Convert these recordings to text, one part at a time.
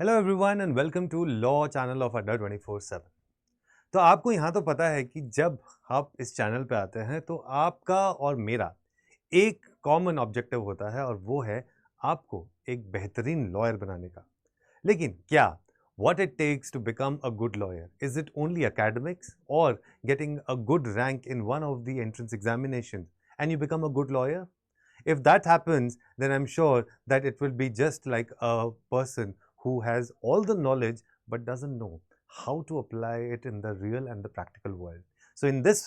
Hello everyone and welcome to law channel of Adda 24/7। तो आपको यहाँ तो पता है कि जब आप इस चैनल पे आते हैं तो आपका और मेरा एक कॉमन ऑब्जेक्टिव होता है और वो है आपको एक बेहतरीन लॉयर बनाने का। लेकिन क्या what it takes to become a good lawyer? Is it only academics or getting a good rank in one of the entrance examinations and you become a good lawyer? If that happens, then I'm sure that it will be just like a person who has all the knowledge but doesn't know how to apply it in the real and the practical world. So, in this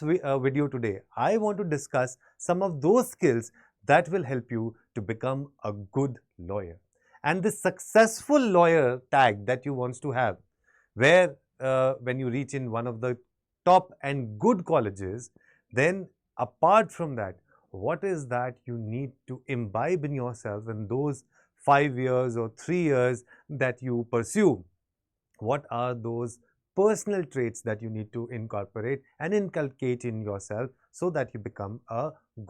video today, I want to discuss some of those skills that will help you to become a good lawyer. And the successful lawyer tag that you want to have, where when you reach in one of the top and good colleges, then apart from that, what is that you need to imbibe in yourself in those 5 years or 3 years that you pursue? What are those personal traits that you need to incorporate and inculcate in yourself so that you become a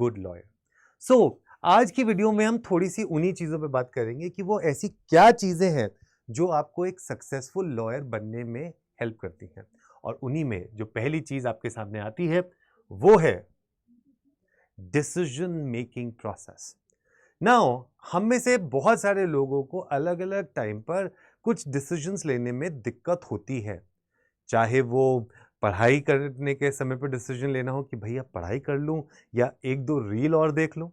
good lawyer? So, आज की video में हम थोड़ी सी उन्हीं चीज़ों पे बात करेंगे कि वो ऐसी क्या चीज़ें हैं जो आपको एक सक्सेसफुल लॉयर बनने में हेल्प करती हैं। और उन्हीं में जो पहली चीज़ आपके सामने आती है वो है डिसीजन मेकिंग प्रोसेस। नाउ हम में से बहुत सारे लोगों को अलग अलग टाइम पर कुछ डिसीजंस लेने में दिक्कत होती है, चाहे वो पढ़ाई करने के समय पर डिसीजन लेना हो कि भैया पढ़ाई कर लूं या एक दो रील और देख लूं,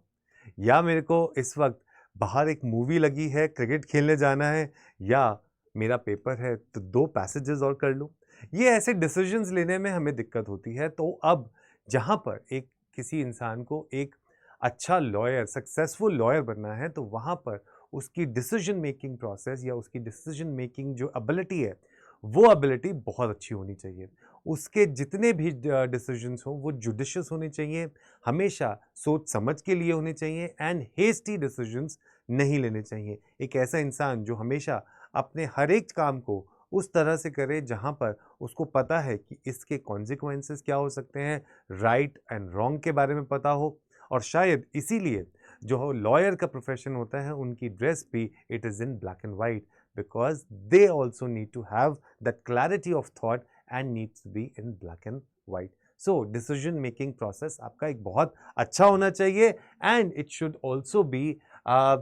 या मेरे को इस वक्त बाहर एक मूवी लगी है, क्रिकेट खेलने जाना है, या मेरा पेपर है तो 2 पैसेजेस और कर लूं। ये ऐसे डिसीजंस लेने में हमें दिक्कत होती है। तो अब जहां पर एक किसी इंसान को एक अच्छा लॉयर, सक्सेसफुल लॉयर बनना है, तो वहां पर उसकी डिसीजन मेकिंग प्रोसेस या उसकी डिसीजन मेकिंग जो एबिलिटी है, वो एबिलिटी बहुत अच्छी होनी चाहिए। उसके जितने भी डिसीजंस हों वो जुडिशियस होने चाहिए, हमेशा सोच समझ के लिए होने चाहिए एंड हेस्टी डिसीजंस नहीं लेने चाहिए। एक ऐसा इंसान जो हमेशा अपने हर एक काम को उस तरह से करे जहां पर उसको पता है कि इसके कॉन्सिक्वेंसेस क्या हो सकते हैं, राइट एंड रॉन्ग के बारे में पता हो। और शायद इसीलिए जो लॉयर का प्रोफेशन होता है उनकी ड्रेस भी it is in black and white, because they also need to have that clarity of thought and needs to be in black and white. So decision making process आपका एक बहुत अच्छा होना चाहिए and it should also be uh,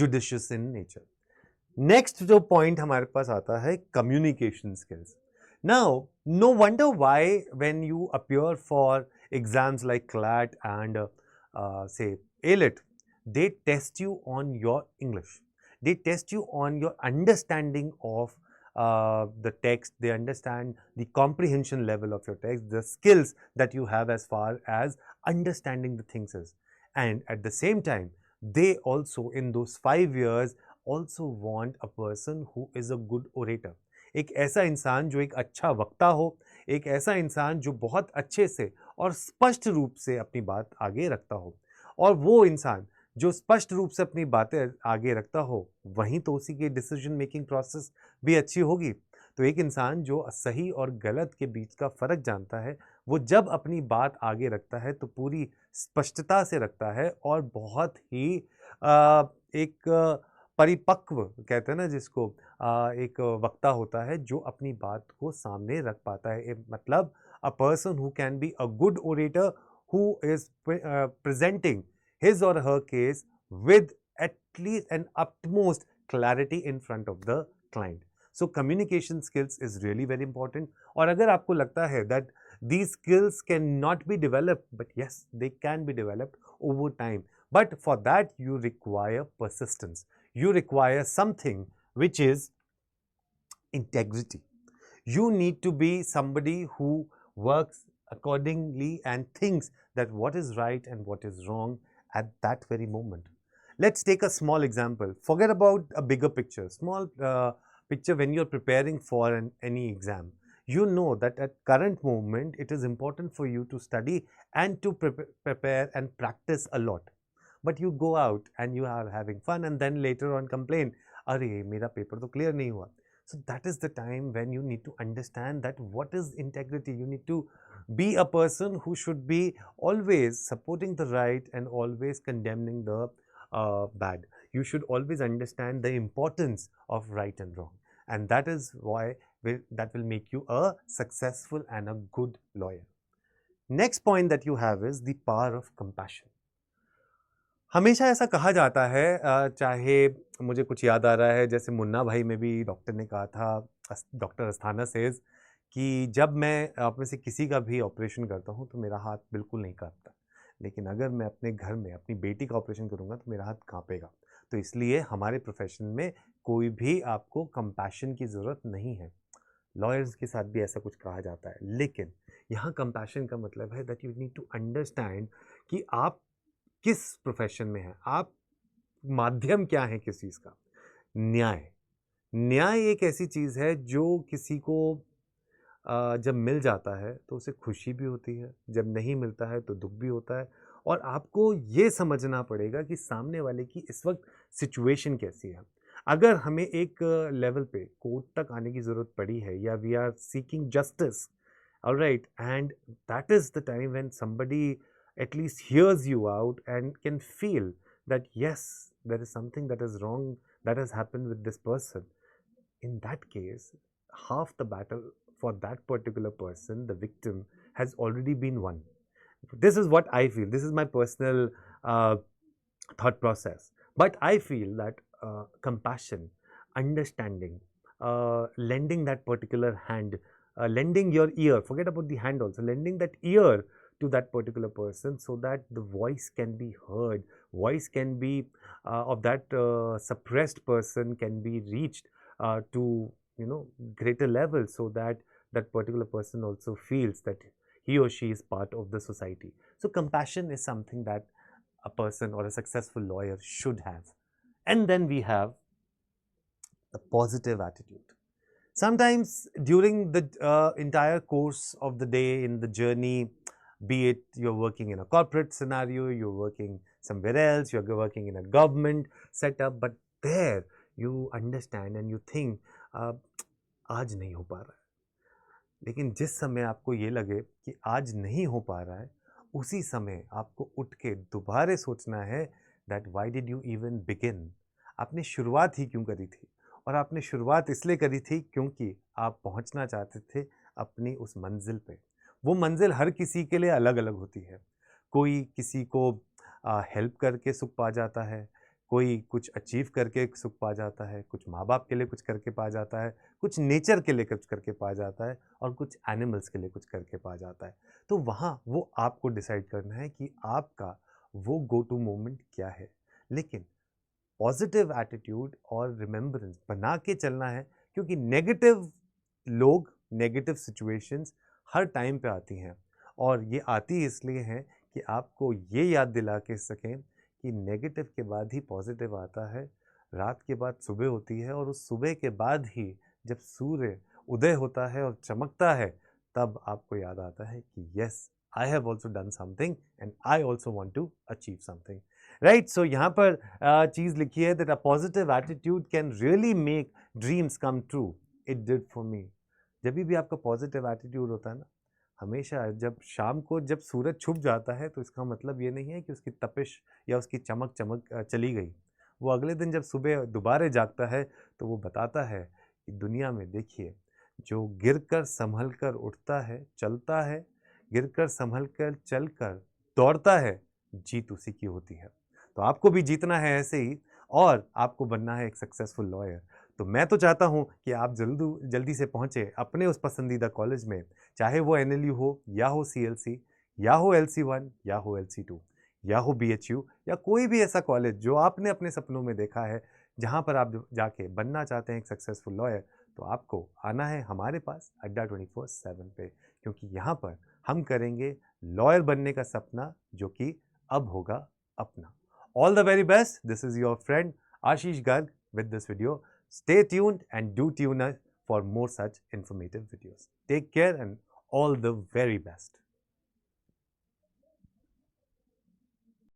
judicious in nature. Next जो point हमारे पास आता है communication skills. Now no wonder why when you appear for exams like CLAT and say ALET, they test you on your English. They test you on your understanding of the text. They understand the comprehension level of your text, the skills that you have as far as understanding the things is. And at the same time, they also in those 5 years also want a person who is a good orator. एक ऐसा इंसान जो एक अच्छा वक्ता हो, एक ऐसा इंसान जो बहुत अच्छे से और स्पष्ट रूप से अपनी बात आगे रखता हो। और वो इंसान जो स्पष्ट रूप से अपनी बातें आगे रखता हो, वहीं तो उसी की डिसीजन मेकिंग प्रोसेस भी अच्छी होगी। तो एक इंसान जो सही और गलत के बीच का फ़र्क जानता है, वो जब अपनी बात आगे रखता है तो पूरी स्पष्टता से रखता है और बहुत ही एक परिपक्व कहते हैं ना जिसको, एक वक्ता होता है जो अपनी बात को सामने रख पाता है। मतलब a person who can be a good orator who is presenting his or her case with at least an utmost clarity in front of the client. So communication skills is really very important. और अगर आपको लगता है that these skills cannot be developed, but yes, they can be developed over time. But for that you require persistence. You require something which is integrity. You need to be somebody who works accordingly and thinks that what is right and what is wrong at that very moment. Let's take a small example. Forget about a bigger picture. Small picture when you're preparing for any exam. You know that at current moment it is important for you to study and to prepare and practice a lot. But you go out and you are having fun and then later on complain, "Arey, mera paper to clear nahi hua." So that is the time when you need to understand that what is integrity. You need to be a person who should be always supporting the right and always condemning the bad. you should always understand the importance of right and wrong. And that is why that will make you a successful and a good lawyer. Next point that you have is the power of compassion. हमेशा ऐसा कहा जाता है, चाहे मुझे कुछ याद आ रहा है, जैसे मुन्ना भाई में भी डॉक्टर ने कहा था, डॉक्टर अस्थाना सेज, कि जब मैं आप में से किसी का भी ऑपरेशन करता हूँ तो मेरा हाथ बिल्कुल नहीं कांपता, लेकिन अगर मैं अपने घर में अपनी बेटी का ऑपरेशन करूँगा तो मेरा हाथ कांपेगा। तो इसलिए हमारे प्रोफेशन में कोई भी आपको कंपैशन की ज़रूरत नहीं है। लॉयर्स के साथ भी ऐसा कुछ कहा जाता है, लेकिन यहाँ कंपैशन का मतलब है that you need to understand कि आप किस प्रोफेशन में हैं, आप माध्यम क्या है किस चीज़ का। न्याय एक ऐसी चीज़ है जो किसी को जब मिल जाता है तो उसे खुशी भी होती है, जब नहीं मिलता है तो दुख भी होता है। और आपको ये समझना पड़ेगा कि सामने वाले की इस वक्त सिचुएशन कैसी है। अगर हमें एक लेवल पे कोर्ट तक आने की ज़रूरत पड़ी है, या we are seeking justice, alright, and that is the time when somebody at least hears you out and can feel that yes, there is something that is wrong that has happened with this person. In that case, half the battle for that particular person, the victim, has already been won. This is what I feel. This is my personal thought process. But I feel that compassion, understanding, lending that particular hand, lending your ear, forget about the hand also, lending that ear to that particular person so that the voice can be heard, voice can be of that suppressed person can be reached to greater level, so that that particular person also feels that he or she is part of the society. So compassion is something that a person or a successful lawyer should have. And then we have the positive attitude. Sometimes during the entire course of the day, in the journey, be it you're working in a corporate scenario, you're working somewhere else, you're working in a government setup, but there you understand and you think, आज नहीं हो पा रहा है। लेकिन जिस समय आपको ये लगे कि आज नहीं हो पा रहा है, उसी समय आपको उठ के दोबारा सोचना है that why did you even begin? आपने शुरुआत ही क्यों करी थी? और आपने शुरुआत इसलिए करी थी क्योंकि आप पहुंचना चाहते थे अपनी उस मंजिल पे। वो मंजिल हर किसी के लिए अलग अलग होती है। कोई किसी को हेल्प करके सुख पा जाता है, कोई कुछ अचीव करके सुख पा जाता है, कुछ माँ बाप के लिए कुछ करके पा जाता है, कुछ नेचर के लिए कुछ करके पा जाता है, और कुछ एनिमल्स के लिए कुछ करके पा जाता है। तो वहाँ वो आपको डिसाइड करना है कि आपका वो गो टू मोमेंट क्या है। लेकिन पॉजिटिव एटीट्यूड और रिमेम्बरेंस बना के चलना है, क्योंकि नेगेटिव लोग, नेगेटिव सिचुएशंस हर टाइम पे आती हैं, और ये आती इसलिए हैं कि आपको ये याद दिला के सकें कि नेगेटिव के बाद ही पॉजिटिव आता है, रात के बाद सुबह होती है, और उस सुबह के बाद ही जब सूर्य उदय होता है और चमकता है, तब आपको याद आता है कि yes, I have also done something and I also want to achieve something, right. So यहाँ पर चीज़ लिखी है that a positive attitude can really make dreams come true. It did for me. जब भी आपका पॉजिटिव एटीट्यूड होता है ना, हमेशा जब शाम को जब सूरज छुप जाता है, तो इसका मतलब ये नहीं है कि उसकी तपिश या उसकी चमक चली गई। वो अगले दिन जब सुबह दोबारा जागता है तो वो बताता है कि दुनिया में देखिए, जो गिरकर संभल कर उठता है, चलता है, गिरकर संभल कर चल कर दौड़ता है, जीत उसी की होती है। तो आपको भी जीतना है ऐसे ही, और आपको बनना है एक सक्सेसफुल लॉयर। तो मैं तो चाहता हूं कि आप जल्दी से पहुंचे अपने उस पसंदीदा कॉलेज में, चाहे वो NLU हो, या हो CLC, या हो LC1, या हो LC2, या हो BHU, या कोई भी ऐसा कॉलेज जो आपने अपने सपनों में देखा है, जहां पर आप जाके बनना चाहते हैं एक सक्सेसफुल लॉयर। तो आपको आना है हमारे पास अड्डा 24/7 पे, क्योंकि यहाँ पर हम करेंगे लॉयर बनने का सपना जो कि अब होगा अपना। All the very best. This is your friend Ashish Garg with this video. Stay tuned and do tune us for more such informative videos. Take care and all the very best.